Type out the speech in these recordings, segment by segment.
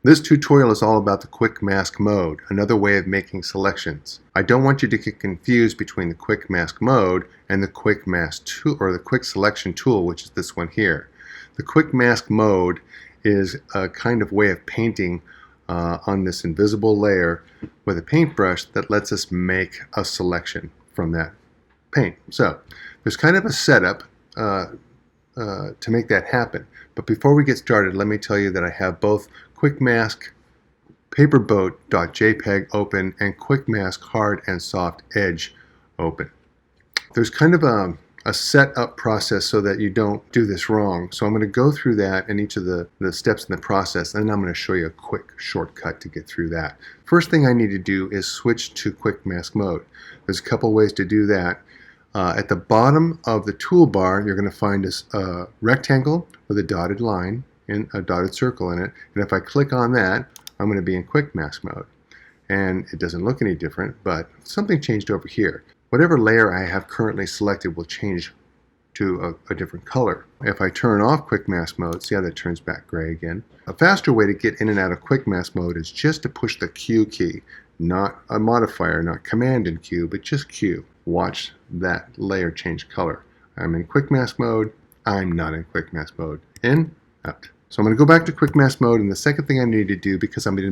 This tutorial is all about the quick mask mode, another way of making selections. I don't want you to get confused between the quick mask mode and the quick mask tool, or the quick selection tool, which is this one here. The quick mask mode is a kind of way of painting on this invisible layer with a paintbrush that lets us make a selection from that paint. So there's kind of a setup to make that happen. But before we get started, let me tell you that I have both QuickMask paperboat.jpg open and QuickMask hard and soft edge open. There's kind of a setup process so that you don't do this wrong. So I'm going to go through that and each of the steps in the process, and then I'm going to show you a quick shortcut to get through that. First thing I need to do is switch to quick mask mode. There's a couple ways to do that. At the bottom of the toolbar, you're going to find this rectangle with a dotted line and a dotted circle in it. And if I click on that, I'm going to be in quick mask mode. And it doesn't look any different, but something changed over here. Whatever layer I have currently selected will change to a different color. If I turn off quick mask mode, see how that turns back gray again? A faster way to get in and out of quick mask mode is just to push the Q key, not a modifier, not Command and Q, but just Q. Watch that layer change color. I'm in quick mask mode. I'm not in quick mask mode. In, out. So I'm going to go back to quick mask mode, and the second thing I need to do, because I'm going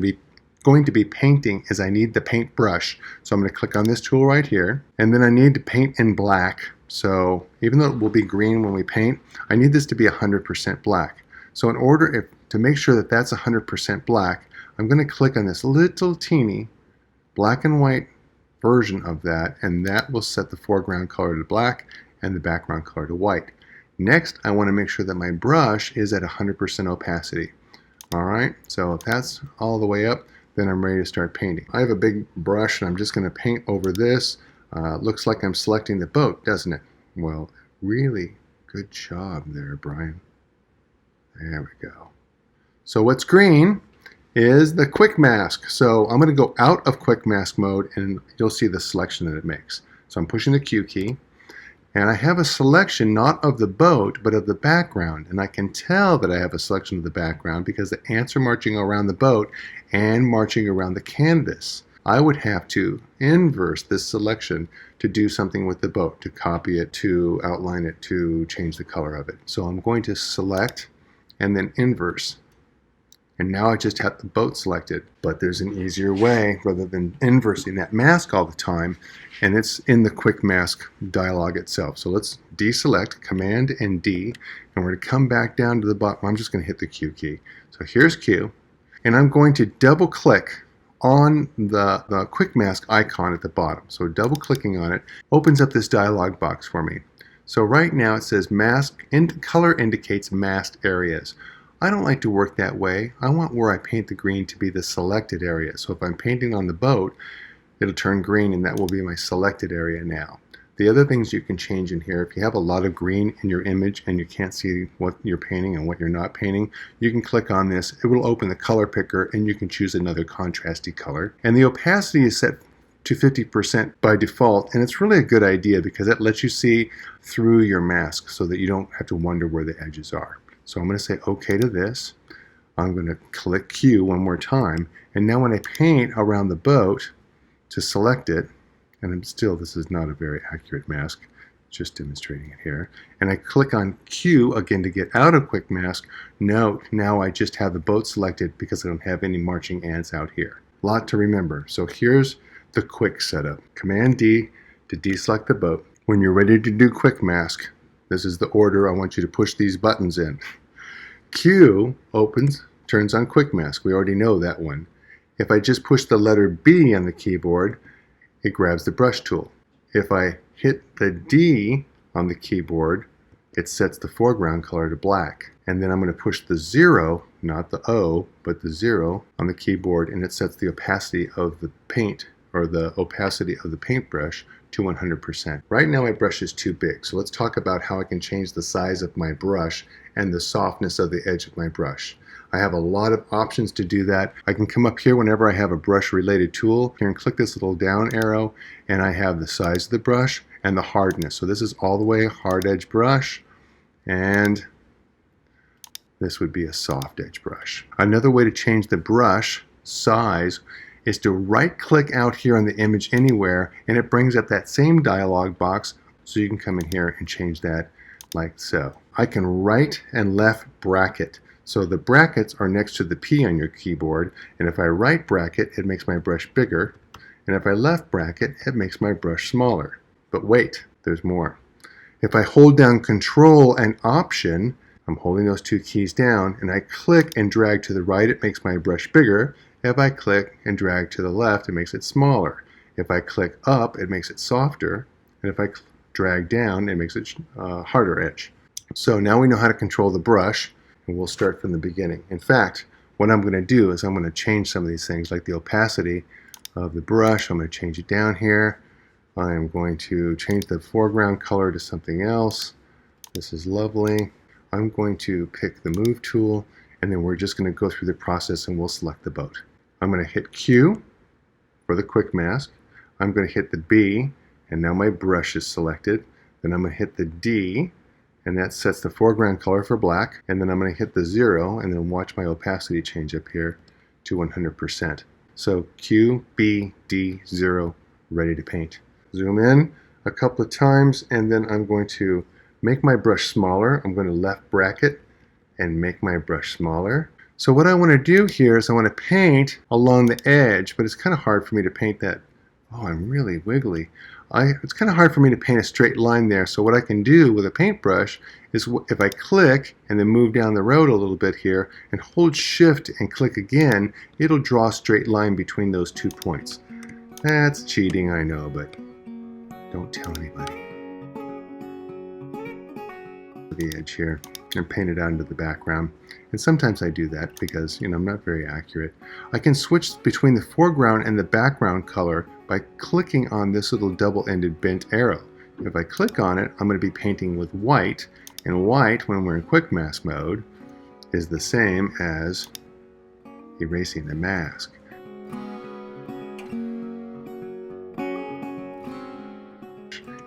to be painting, is I need the paint brush. So I'm going to click on this tool right here, and then I need to paint in black. So even though it will be green when we paint, I need this to be 100% black. So in order to make sure that that's 100% black, I'm going to click on this little teeny black and white version of that, and that will set the foreground color to black and the background color to white. Next, I want to make sure that my brush is at 100% opacity. Alright, so if that's all the way up, then I'm ready to start painting. I have a big brush and I'm just going to paint over this. Looks like I'm selecting the boat, doesn't it? Well, really good job there, Brian. There we go. So what's green is the quick mask. So I'm going to go out of quick mask mode and you'll see the selection that it makes. So I'm pushing the Q key and I have a selection not of the boat but of the background, and I can tell that I have a selection of the background because the ants are marching around the boat and marching around the canvas. I would have to inverse this selection to do something with the boat, to copy it, to outline it, to change the color of it. So I'm going to select and then inverse. And now I just have the boat selected, but there's an easier way rather than inversing that mask all the time, and it's in the quick mask dialog itself. So let's deselect, Command and D, and we're going to come back down to the bottom. I'm just going to hit the Q key. So here's Q, and I'm going to double click on the quick mask icon at the bottom. So double clicking on it opens up this dialog box for me. So right now it says mask, color indicates masked areas. I don't like to work that way. I want where I paint the green to be the selected area. So if I'm painting on the boat, it'll turn green and that will be my selected area now. The other things you can change in here, if you have a lot of green in your image and you can't see what you're painting and what you're not painting, you can click on this. It will open the color picker and you can choose another contrasty color. And the opacity is set to 50% by default, and it's really a good idea because it lets you see through your mask so that you don't have to wonder where the edges are. So I'm going to say OK to this. I'm going to click Q one more time. And now when I paint around the boat to select it, and this is not a very accurate mask, just demonstrating it here. And I click on Q again to get out of quick mask. Note, now I just have the boat selected because I don't have any marching ants out here. A lot to remember. So here's the quick setup. Command D to deselect the boat. When you're ready to do quick mask, this is the order I want you to push these buttons in. Q turns on quick mask. We already know that one. If I just push the letter B on the keyboard, it grabs the brush tool. If I hit the D on the keyboard, it sets the foreground color to black. And then I'm going to push the 0, not the O, but the 0 on the keyboard, and it sets the opacity of the paint, or the opacity of the paintbrush, to 100%. Right now my brush is too big, so let's talk about how I can change the size of my brush and the softness of the edge of my brush. I have a lot of options to do that. I can come up here whenever I have a brush related tool here and click this little down arrow, and I have the size of the brush and the hardness. So this is all the way hard edge brush, and This would be a soft edge brush. Another way to change the brush size is to right click out here on the image anywhere, and it brings up that same dialog box, so you can come in here and change that like so. I can right and left bracket. So the brackets are next to the P on your keyboard, and if I right bracket, it makes my brush bigger, and if I left bracket, it makes my brush smaller. But wait, there's more. If I hold down Control and Option, I'm holding those two keys down, and I click and drag to the right, it makes my brush bigger. If I click and drag to the left, it makes it smaller. If I click up, it makes it softer, and if I drag down, it makes it harder edge. So now we know how to control the brush, and we'll start from the beginning. In fact, what I'm going to do is I'm going to change some of these things, like the opacity of the brush. I'm going to change it down here. I am going to change the foreground color to something else. This is lovely. I'm going to pick the Move tool, and then we're just going to go through the process and we'll select the boat. I'm going to hit Q for the quick mask. I'm going to hit the B, and now my brush is selected. Then I'm going to hit the D, and that sets the foreground color for black. And then I'm going to hit the 0, and then watch my opacity change up here to 100%. So Q, B, D, 0, ready to paint. Zoom in a couple of times, and then I'm going to make my brush smaller. I'm going to left bracket and make my brush smaller. So what I want to do here is I want to paint along the edge, but it's kind of hard for me to paint that. Oh, I'm really wiggly. It's kind of hard for me to paint a straight line there. So what I can do with a paintbrush is if I click and then move down the road a little bit here and hold Shift and click again, it'll draw a straight line between those 2 points. That's cheating, I know, but don't tell anybody. The edge here and paint it out into the background. And sometimes I do that because, I'm not very accurate. I can switch between the foreground and the background color by clicking on this little double-ended bent arrow. If I click on it, I'm going to be painting with white, and white, when we're in quick mask mode, is the same as erasing the mask.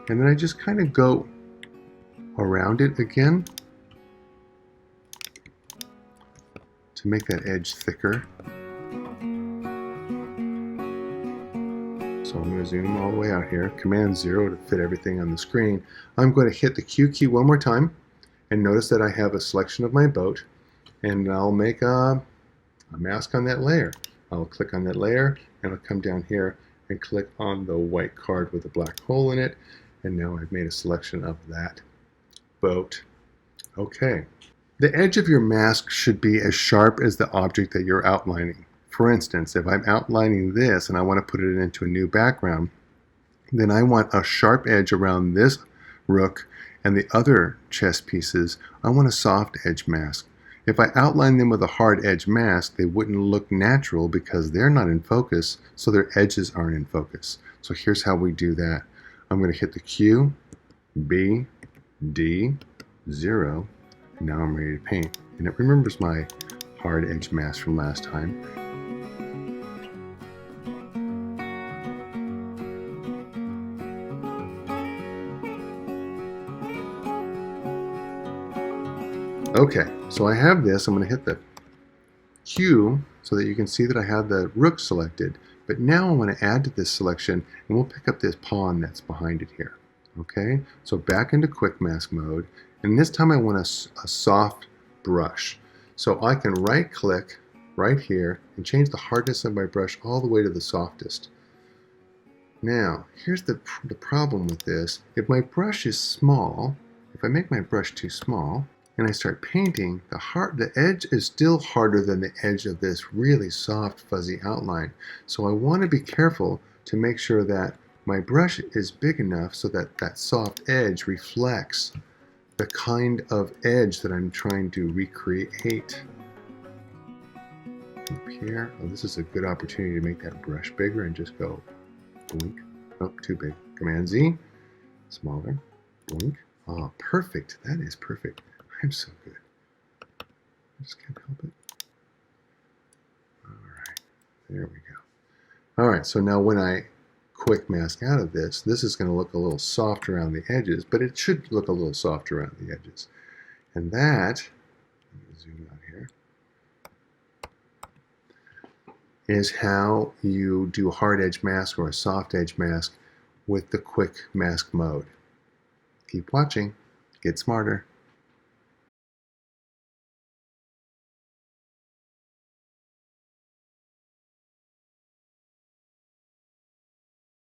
And then I just kind of go around it again to make that edge thicker. So I'm going to zoom all the way out here, Command 0 to fit everything on the screen. I'm going to hit the Q key one more time, and notice that I have a selection of my boat, and I'll make a mask on that layer. I'll click on that layer, and I'll come down here and click on the white card with a black hole in it, and now I've made a selection of that boat. Okay. The edge of your mask should be as sharp as the object that you're outlining. For instance, if I'm outlining this and I want to put it into a new background, then I want a sharp edge around this rook, and the other chess pieces, I want a soft edge mask. If I outline them with a hard edge mask, they wouldn't look natural because they're not in focus, so their edges aren't in focus. So here's how we do that. I'm going to hit the Q, B, D, 0, and now I'm ready to paint. And it remembers my hard edge mask from last time. Okay, so I have this. I'm going to hit the Q so that you can see that I have the rook selected. But now I want to add to this selection, and we'll pick up this pawn that's behind it here. Okay, so back into quick mask mode, and this time I want a soft brush. So I can right click right here and change the hardness of my brush all the way to the softest. Now, here's the problem with this. If my brush is small, if I make my brush too small, and I start painting, the edge is still harder than the edge of this really soft, fuzzy outline. So I want to be careful to make sure that my brush is big enough so that that soft edge reflects the kind of edge that I'm trying to recreate. Up here, oh, this is a good opportunity to make that brush bigger and just go blink. Oh, too big. Command Z, smaller, blink. Oh, perfect. That is perfect. I'm so good. I just can't help it. All right, there we go. All right, so now when I quick mask out of this, this is going to look a little soft around the edges, but it should look a little soft around the edges. And that, zoom out here, is how you do a hard edge mask or a soft edge mask with the quick mask mode. Keep watching, get smarter.